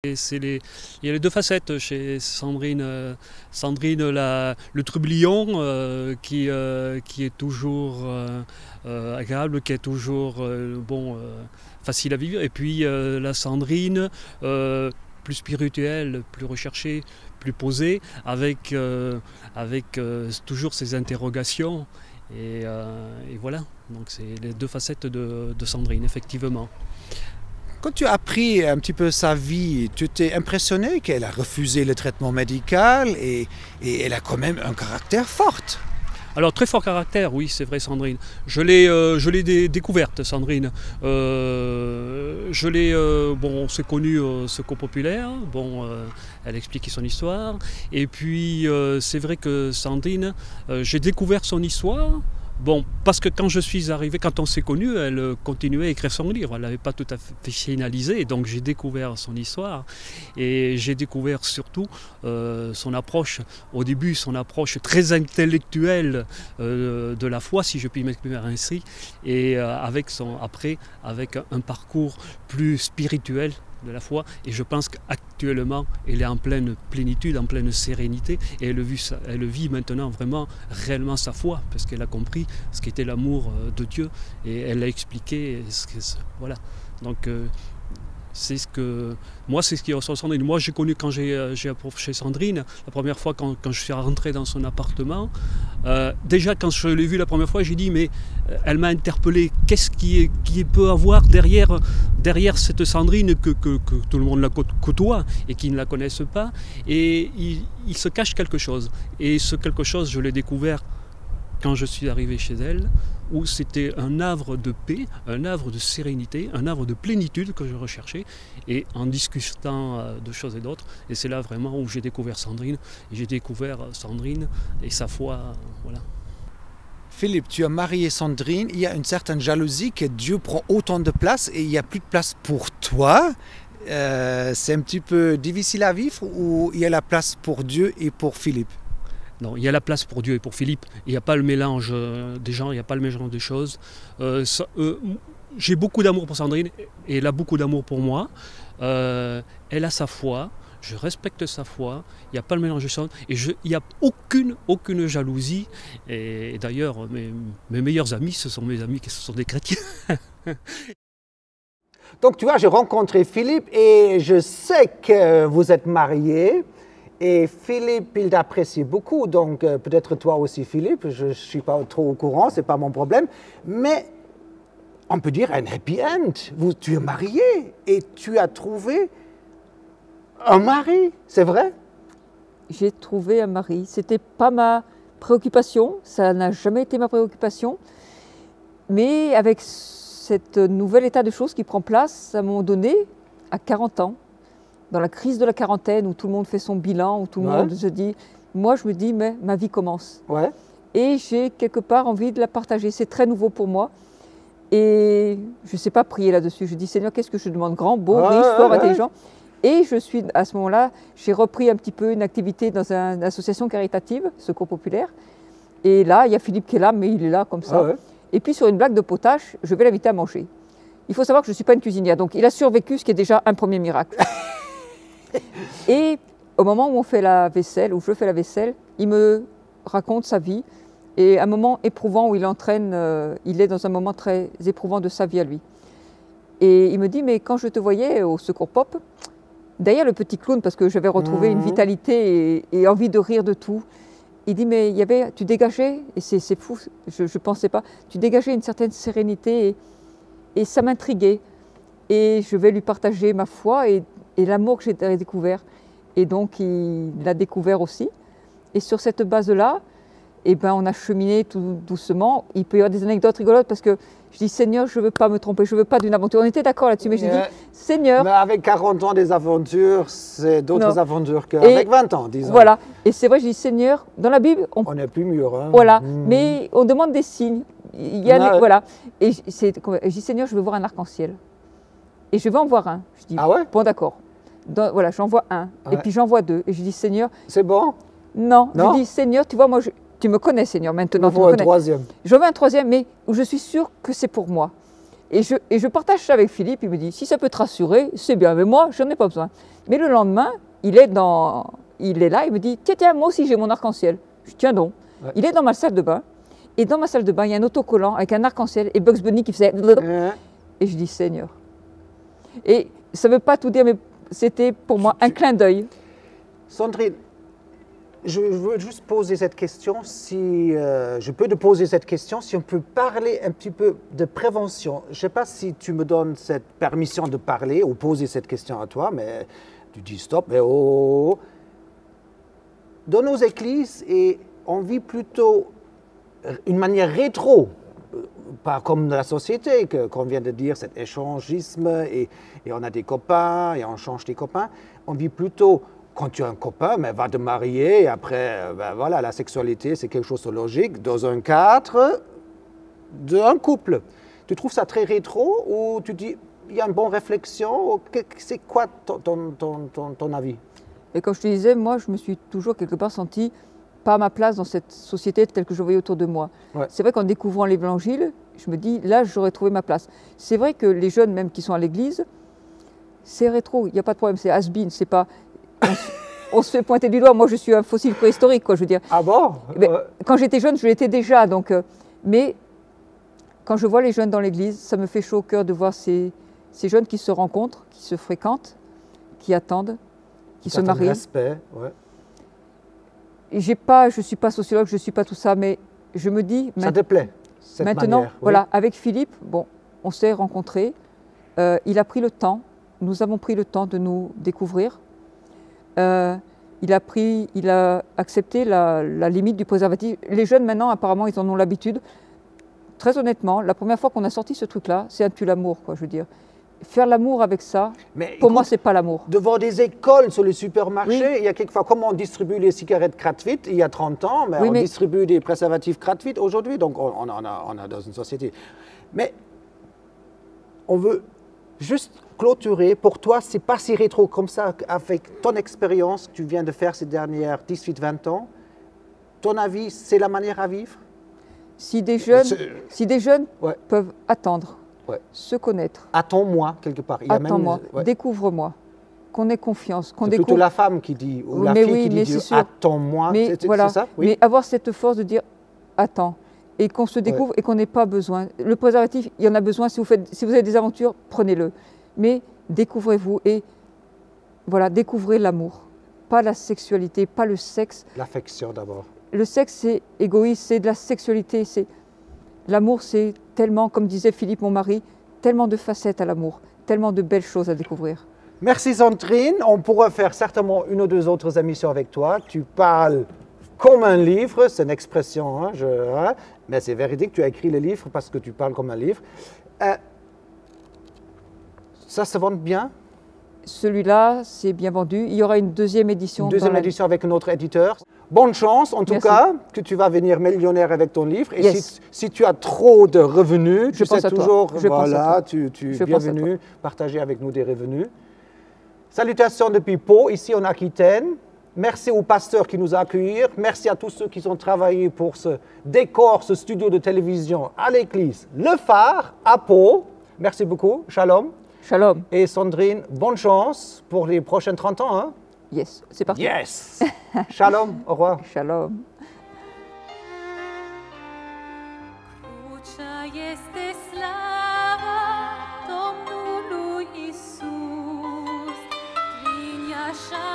Il y a les deux facettes chez Sandrine. Sandrine, le trublion qui est toujours agréable, qui est toujours facile à vivre. Et puis la Sandrine plus spirituelle, plus recherchée, plus posée, avec toujours ces interrogations. Et voilà, donc c'est les deux facettes de Sandrine, effectivement. Quand tu as appris un petit peu sa vie, tu t'es impressionné qu'elle a refusé le traitement médical et elle a quand même un caractère fort. Alors très fort caractère, oui, c'est vrai, Sandrine. Je l'ai découverte, Sandrine. On s'est connu au Secours Populaire. Elle a expliqué son histoire. Et puis c'est vrai que Sandrine, j'ai découvert son histoire. Parce que quand je suis arrivé, quand on s'est connus, elle continuait à écrire son livre. Elle n'avait pas tout à fait finalisé, donc j'ai découvert son histoire. Et j'ai découvert surtout son approche, au début, son approche très intellectuelle de la foi, si je puis m'exprimer ainsi, et avec un parcours plus spirituel de la foi. Et je pense qu'actuellement, elle est en pleine plénitude, en pleine sérénité, et elle vit maintenant vraiment, réellement sa foi, parce qu'elle a compris ce qu'était l'amour de Dieu, et elle l'a expliqué. Voilà. Donc, c'est ce qui ressort Sandrine. Moi, j'ai connu quand j'ai approché Sandrine, la première fois quand je suis rentré dans son appartement. Déjà, quand je l'ai vue la première fois, j'ai dit, mais elle m'a interpellé. Qu'est-ce qui peut avoir derrière cette Sandrine que tout le monde la côtoie et qui ne la connaissent pas? Et il se cache quelque chose. Et ce quelque chose, je l'ai découvert quand je suis arrivé chez elle, où c'était un havre de paix, un havre de sérénité, un havre de plénitude que je recherchais, et en discutant de choses et d'autres, et c'est là vraiment où j'ai découvert Sandrine, et j'ai découvert Sandrine et sa foi, voilà. Philippe, tu as marié Sandrine, il y a une certaine jalousie que Dieu prend autant de place et il n'y a plus de place pour toi. C'est un petit peu difficile à vivre, ou il y a la place pour Dieu et pour Philippe? Non, il y a la place pour Dieu et pour Philippe. Il n'y a pas le mélange des gens, il n'y a pas le mélange des choses. J'ai beaucoup d'amour pour Sandrine et elle a beaucoup d'amour pour moi. Elle a sa foi, je respecte sa foi, il n'y a pas le mélange des choses. Et il n'y a aucune jalousie. Et d'ailleurs, mes meilleurs amis, ce sont mes amis qui sont des chrétiens. Donc tu vois, j'ai rencontré Philippe et je sais que vous êtes mariés. Et Philippe, il t'apprécie beaucoup, donc peut-être toi aussi Philippe, je ne suis pas trop au courant, ce n'est pas mon problème. Mais on peut dire un happy end. Tu es marié et tu as trouvé un mari, c'est vrai? J'ai trouvé un mari. Ce n'était pas ma préoccupation, ça n'a jamais été ma préoccupation. Mais avec cet nouvel état de choses qui prend place, à un moment donné, à 40 ans, dans la crise de la quarantaine, où tout le monde fait son bilan, où tout le monde se dit, moi je me dis, mais ma vie commence. Ouais. Et j'ai quelque part envie de la partager. C'est très nouveau pour moi. Et je ne sais pas prier là-dessus. Je dis, Seigneur, qu'est-ce que je demande? Grand, beau, riche, fort, intelligent. Et je suis, à ce moment-là, j'ai repris un petit peu une activité dans une association caritative, Secours Populaire. Et là, il y a Philippe qui est là, mais il est là comme ça. Et puis sur une blague de potage, je vais l'inviter à manger. Il faut savoir que je ne suis pas une cuisinière, donc il a survécu, ce qui est déjà un premier miracle. Et au moment où on fait la vaisselle, où je fais la vaisselle, il me raconte sa vie et un moment éprouvant où il est dans un moment très éprouvant de sa vie à lui. Et il me dit, mais quand je te voyais au Secours Pop, derrière le petit clown, parce que j'avais retrouvé une vitalité et envie de rire de tout, il dit, mais tu dégageais, et c'est fou, je ne pensais pas, tu dégageais une certaine sérénité et ça m'intriguait. Et je vais lui partager ma foi et l'amour que j'ai découvert. Et donc, il l'a découvert aussi. Et sur cette base-là, on a cheminé tout doucement. Il peut y avoir des anecdotes rigolotes parce que je dis, Seigneur, je ne veux pas me tromper, je ne veux pas d'une aventure. On était d'accord là-dessus, mais j'ai dit, Seigneur... Mais avec 40 ans des aventures, c'est d'autres aventures qu'avec 20 ans, disons. Voilà. Et c'est vrai, je dis, Seigneur, dans la Bible... On n'est plus mûr. Hein. Voilà. Mais on demande des signes. Voilà. Et je dis, Seigneur, je veux voir un arc-en-ciel. Et je vais en voir un. Je dis, bon d'accord. Voilà, j'en vois un. Et puis j'en vois deux. Et je dis, Seigneur... C'est bon? Non. Je dis, Seigneur, tu vois, moi, tu me connais, Seigneur, maintenant. Il faut un troisième. Je veux un troisième, mais où je suis sûre que c'est pour moi. Et je partage ça avec Philippe, il me dit, si ça peut te rassurer, c'est bien, mais moi, je n'en ai pas besoin. Mais le lendemain, il est là, il me dit, tiens, moi aussi j'ai mon arc-en-ciel. Je dis, tiens donc. Ouais. Il est dans ma salle de bain, et dans ma salle de bain, il y a un autocollant avec un arc-en-ciel et Bugs Bunny qui faisait... Et je dis, Seigneur. Et ça ne veut pas tout dire, mais c'était pour moi un clin d'œil. Sandrine, je veux juste poser cette question, si je peux te poser cette question, si on peut parler un petit peu de prévention. Je ne sais pas si tu me donnes cette permission de parler ou poser cette question à toi, mais tu dis stop, mais oh. Dans nos églises, et on vit plutôt une manière rétro, pas comme la société, qu'on vient de dire, cet échangisme, et on a des copains, et on change des copains. On vit plutôt... Quand tu as un copain, mais va te marier, et après, ben voilà, la sexualité, c'est quelque chose de logique dans un cadre d'un couple. Tu trouves ça très rétro ou tu dis, il y a une bonne réflexion? C'est quoi ton avis? Et comme je te disais, moi, je me suis toujours quelque part sentie pas à ma place dans cette société telle que je voyais autour de moi. Ouais. C'est vrai qu'en découvrant l'Évangile, je me dis, là, j'aurais trouvé ma place. C'est vrai que les jeunes, même qui sont à l'église, c'est rétro, il n'y a pas de problème, c'est has-been, c'est pas... On se fait pointer du doigt. Moi, je suis un fossile préhistorique, quoi, je veux dire. Ah bon? Quand j'étais jeune, je l'étais déjà. Donc, mais quand je vois les jeunes dans l'église, ça me fait chaud au cœur de voir ces jeunes qui se rencontrent, qui se fréquentent, qui attendent, qui se marient. Respect, ouais. Et je ne suis pas sociologue, je ne suis pas tout ça, mais je me dis... Ça te plaît, cette maintenant, manière, oui. voilà, avec Philippe, bon, on s'est rencontrés. Il a pris le temps, nous avons pris le temps de nous découvrir. Il a accepté la limite du préservatif. Les jeunes maintenant, apparemment, ils en ont l'habitude. Très honnêtement, la première fois qu'on a sorti ce truc-là, c'est un tue-l'amour, quoi, je veux dire. Faire l'amour avec ça, mais pour moi, c'est pas l'amour. Devant des écoles, sur les supermarchés, Oui. il y a quelquefois, comme on distribue les cigarettes gratuites il y a 30 ans, mais Oui, on mais... distribue des préservatifs gratuits aujourd'hui, donc on a dans une société. Mais on veut juste clôturer. Pour toi, c'est pas si rétro comme ça, avec ton expérience que tu viens de faire ces dernières 18-20 ans. Ton avis, c'est la manière à vivre? Si des jeunes Ouais. peuvent attendre, Ouais. se connaître, Attends-moi, quelque part. Il y a même- attends-moi, ouais. découvre-moi, qu'on ait confiance, qu'on C'est plutôt découvre... la femme qui dit, ou la Mais fille oui, qui mais dit c'est sûr. attends-moi, Mais c'est voilà, ça? Oui. mais avoir cette force de dire attends et qu'on se découvre et qu'on n'ait pas besoin. Le préservatif, il y en a besoin. Si vous avez des aventures, prenez-le. Mais découvrez-vous et voilà, découvrez l'amour, pas la sexualité, pas le sexe. L'affection d'abord. Le sexe, c'est égoïste, c'est de la sexualité. L'amour, c'est tellement, comme disait Philippe, mon mari, tellement de facettes à l'amour, tellement de belles choses à découvrir. Merci Sandrine. On pourra faire certainement une ou deux autres émissions avec toi. Tu parles comme un livre, c'est une expression, hein, mais c'est véridique, tu as écrit le livre parce que tu parles comme un livre. Ça se vend bien? Celui-là, c'est bien vendu. Il y aura une deuxième édition. Une deuxième édition avec un autre éditeur. Bonne chance, en tout Merci. cas, que tu vas venir millionnaire avec ton livre. Et Yes. si tu as trop de revenus, Je tu pense sais à toi. toujours, Je pense à voilà, toi. tu Je es pense à bienvenu, partager avec nous des revenus. Salutations depuis Pau, ici en Aquitaine. Merci au pasteur qui nous a accueillis. Merci à tous ceux qui ont travaillé pour ce décor, ce studio de télévision à l'église Le Phare, à Pau. Merci beaucoup. Shalom. Shalom. Et Sandrine, bonne chance pour les prochains 30 ans. Hein? Yes, c'est parti. Yes. Shalom. Au revoir. Shalom. Crucea este slava Domnului Isus, prin ea și-a